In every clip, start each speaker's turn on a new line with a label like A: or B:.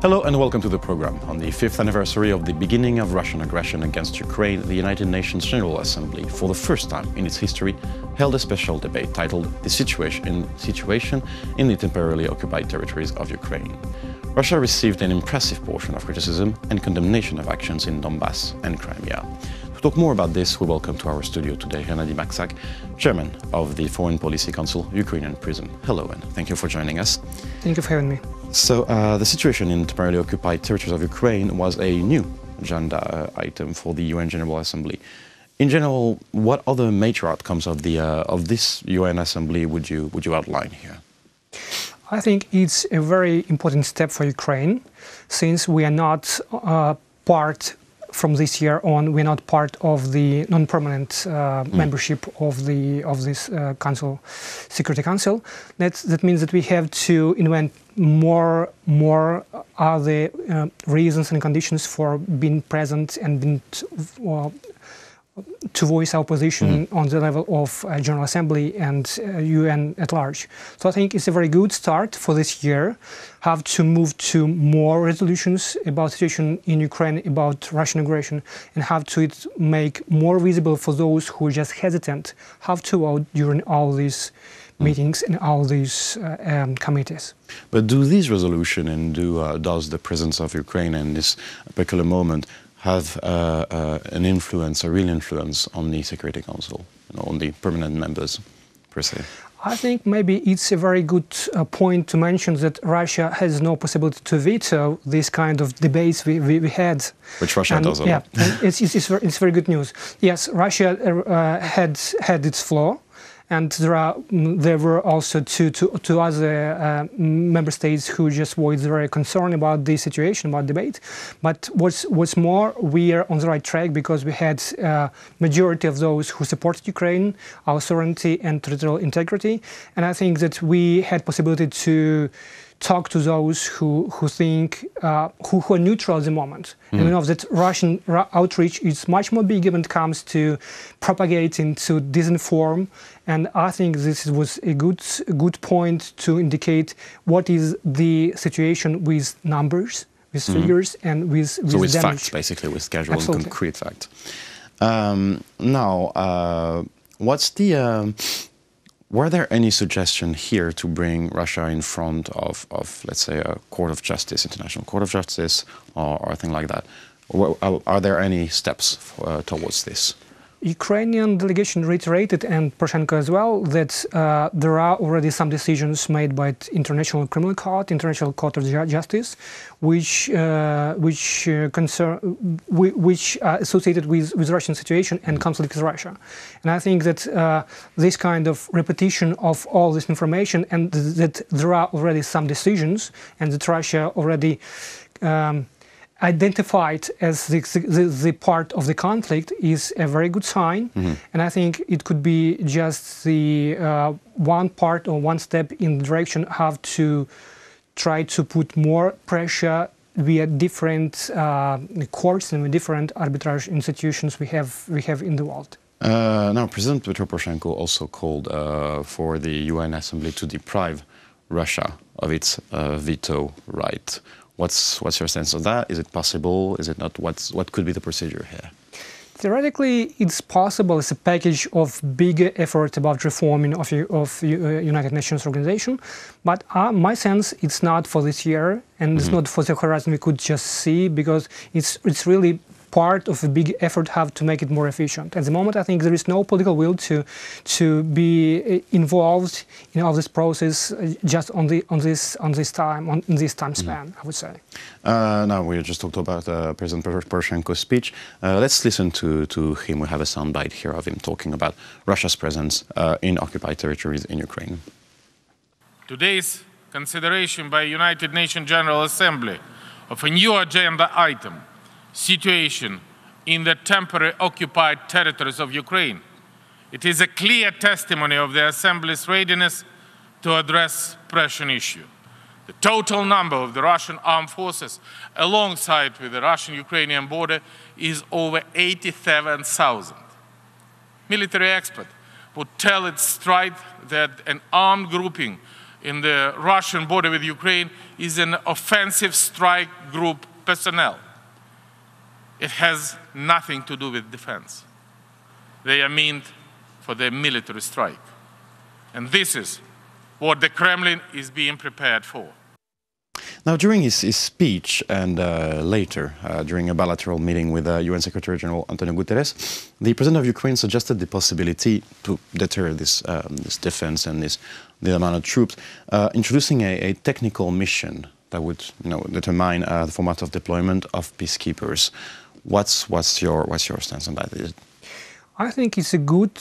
A: Hello and welcome to the program. On the 5th anniversary of the beginning of Russian aggression against Ukraine, the United Nations General Assembly, for the first time in its history, held a special debate titled The Situation in the Temporarily Occupied Territories of Ukraine. Russia received an impressive portion of criticism and condemnation of actions in Donbas and Crimea. To talk more about this, we welcome to our studio today Hennadiy Maksak, Chairman of the Foreign Policy Council, Ukrainian Prism. Hello and thank you for joining us.
B: Thank you for having me.
A: So, the situation in temporarily occupied territories of Ukraine was a new agenda item for the UN General Assembly. In general, what other major outcomes of this UN Assembly would you outline here?
B: I think it's a very important step for Ukraine, since we are not part from this year on. We're not part of the non-permanent membership of this council, Security Council. That means that we have to invent more other reasons and conditions for being present and being to voice our position on the level of General Assembly and UN at large. So I think it's a very good start for this year. Have to move to more resolutions about the situation in Ukraine, about Russian aggression, and have to make more visible for those who are just hesitant, have to vote during all these meetings and all these committees.
A: But do these resolutions and does the presence of Ukraine in this particular moment have a real influence on the Security Council, on the permanent members, per se?
B: I think maybe it's a very good point to mention that Russia has no possibility to veto this kind of debates we had.
A: Which Russia does a lot.
B: Yeah, it's very good news. Yes, Russia had its flaw. And there were also two other member states who just voiced very concern about the situation, about debate. But what's more, we are on the right track because we had majority of those who supported Ukraine, our sovereignty and territorial integrity. And I think that we had possibility to talk to those who think who are neutral at the moment. And we know that Russian outreach is much more big when it comes to propagating, to disinform. And I think this was a good point to indicate what is the situation with numbers, with figures, and with damage.
A: Facts, basically, with casual
B: Absolutely.
A: and concrete facts. Now, what's the... Were there any suggestion here to bring Russia in front of let's say, a court of justice, international court of justice, or a thing like that? Are there any steps towards this?
B: Ukrainian delegation reiterated, and Poroshenko as well, that there are already some decisions made by the International Criminal Court, International Court of Justice, which are associated with Russian situation and conflict with Russia. And I think that this kind of repetition of all this information, and that there are already some decisions, and that Russia already identified as the part of the conflict, is a very good sign. And I think it could be just the one part or one step in the direction how to try to put more pressure via different courts and different arbitrage institutions we have in the world.
A: Now, President Petro Poroshenko also called for the UN Assembly to deprive Russia of its veto right. What's your sense of that? Is it possible? Is it not? What could be the procedure here?
B: Theoretically, it's possible. It's a package of bigger effort about reforming of United Nations organization. But my sense, it's not for this year, and it's not for the horizon we could just see, because it's really part of a big effort have to make it more efficient. At the moment, I think there is no political will to be involved in all this process just in this time span, I would say.
A: Now we just talked about President Poroshenko's speech. Let's listen to him. We have a soundbite here of him talking about Russia's presence in occupied territories in Ukraine.
C: Today's consideration by United Nations General Assembly of a new agenda item, situation in the temporary occupied territories of Ukraine. It is a clear testimony of the Assembly's readiness to address pressing issue. The total number of the Russian armed forces alongside with the Russian-Ukrainian border is over 87,000. Military expert would tell its stride that an armed grouping in the Russian border with Ukraine is an offensive strike group personnel. It has nothing to do with defense. They are meant for the military strike. And this is what the Kremlin is being prepared for.
A: Now, during his speech and later, during a bilateral meeting with UN Secretary General Antonio Guterres, the President of Ukraine suggested the possibility to deter this defense and the amount of troops, introducing a technical mission that would determine the format of deployment of peacekeepers. What's your stance on that?
B: I think it's a good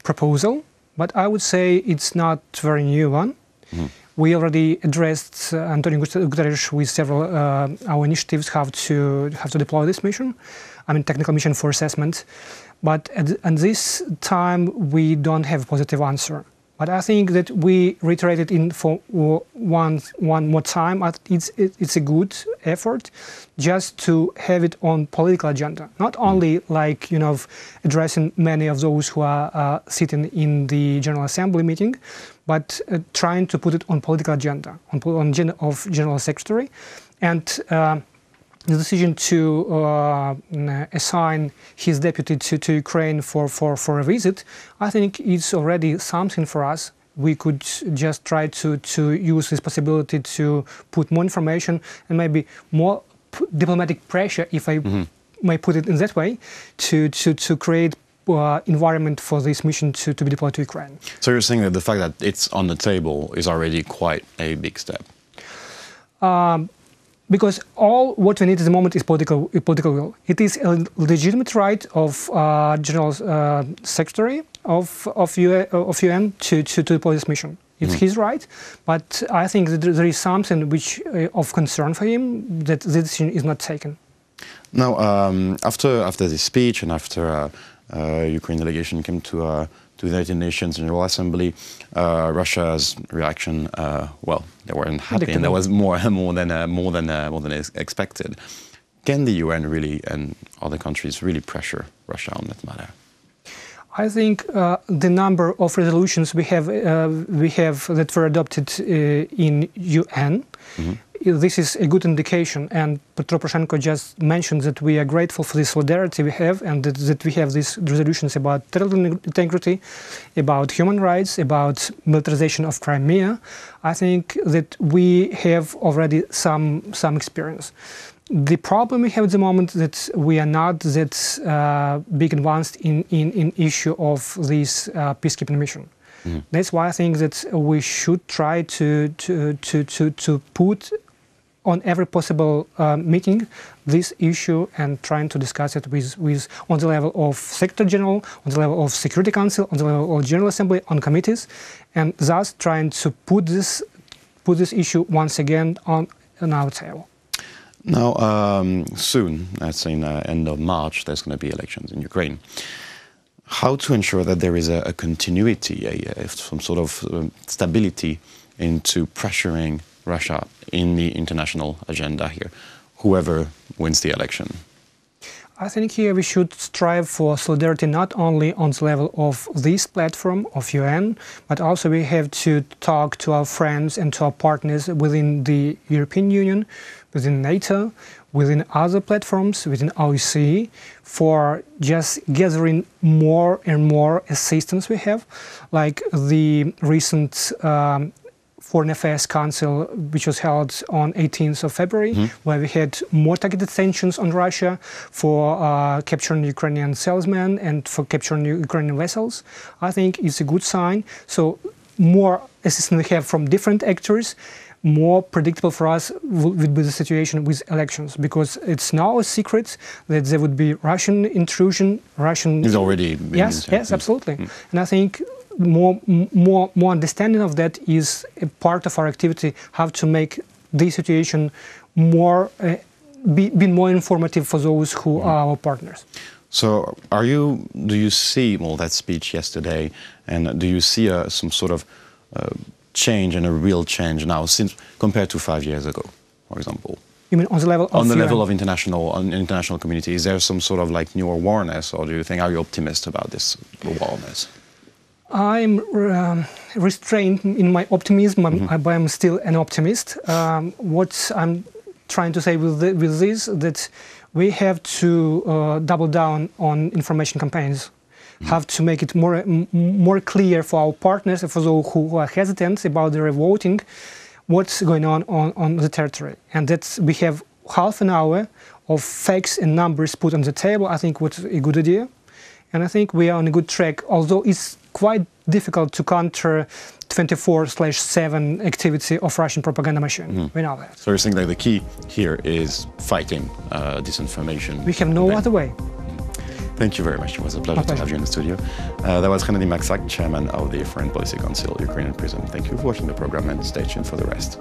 B: proposal, but I would say it's not a very new one. Mm-hmm. We already addressed Antonio Guterres with several our initiatives how to deploy this mission. I mean, technical mission for assessment. But at this time, we don't have a positive answer. But I think that we reiterated in for one more time. It's a good effort just to have it on political agenda, not only like addressing many of those who are sitting in the General Assembly meeting, but trying to put it on political agenda, on General Secretary, and the decision to assign his deputy to Ukraine for a visit, I think it's already something for us. We could just try to use this possibility to put more information and maybe more diplomatic pressure, if I may put it in that way, to create environment for this mission to be deployed to Ukraine.
A: So you're saying that the fact that it's on the table is already quite a big step? Because all what we need at the moment is political will. It is a legitimate right of General Secretary of UN to deploy this mission. It's his right, but I think that there is something which of concern for him that this decision is not taken. Now, after this speech and after Ukraine delegation came to the United Nations General Assembly, Russia's reaction, well, they weren't happy, and there was more than expected. Can the UN really and other countries really pressure Russia on that matter?
B: I think the number of resolutions we have that were adopted in UN. This is a good indication, and Petro Poroshenko just mentioned that we are grateful for the solidarity we have, and that we have these resolutions about territorial integrity, about human rights, about militarization of Crimea. I think that we have already some experience. The problem we have at the moment that we are not that big advanced in issue of this peacekeeping mission. That's why I think that we should try to put on every possible meeting this issue and trying to discuss it with on the level of Secretary General, on the level of Security Council, on the level of General Assembly, on committees, and thus trying to put this issue once again on our table.
A: Now, soon, let's say in end of March, there's going to be elections in Ukraine. How to ensure that there is a continuity, some sort of stability into pressuring Russia in the international agenda here, whoever wins the election?
B: I think here we should strive for solidarity not only on the level of this platform of UN, but also we have to talk to our friends and to our partners within the European Union, within NATO, within other platforms, within OSCE, for just gathering more and more assistance we have, like the recent Foreign Affairs Council, which was held on 18th of February, where we had more targeted sanctions on Russia for capturing Ukrainian salesmen and for capturing Ukrainian vessels. I think it's a good sign. So more assistance we have from different actors, more predictable for us would be the situation with elections, because it's now a secret that there would be Russian intrusion, Russian...
A: It's already been...
B: Yes, absolutely. And I think more understanding of that is a part of our activity, how to make this situation more, be more informative for those who are our partners.
A: So do you see, well, that speech yesterday, and do you see some sort of change and a real change now since compared to 5 years ago, for example?
B: You mean on the level of
A: on the level of international community? Is there some sort of like new awareness, or do you think, are you optimist about this awareness?
B: I'm restrained in my optimism, but I'm still an optimist. What I'm trying to say with this, that we have to double down on information campaigns. Have to make it more clear for our partners, for those who are hesitant about the voting, what's going on the territory. And that we have half an hour of facts and numbers put on the table. I think was a good idea. And I think we are on a good track, although it's quite difficult to counter 24/7 activity of Russian propaganda machine. We know that.
A: So you're saying that the key here is fighting disinformation?
B: We have no other way.
A: Thank you very much. It was a pleasure to have you in the studio. That was Hennadiy Maksak, chairman of the Foreign Policy Council, Ukrainian Prism. Thank you for watching the program and stay tuned for the rest.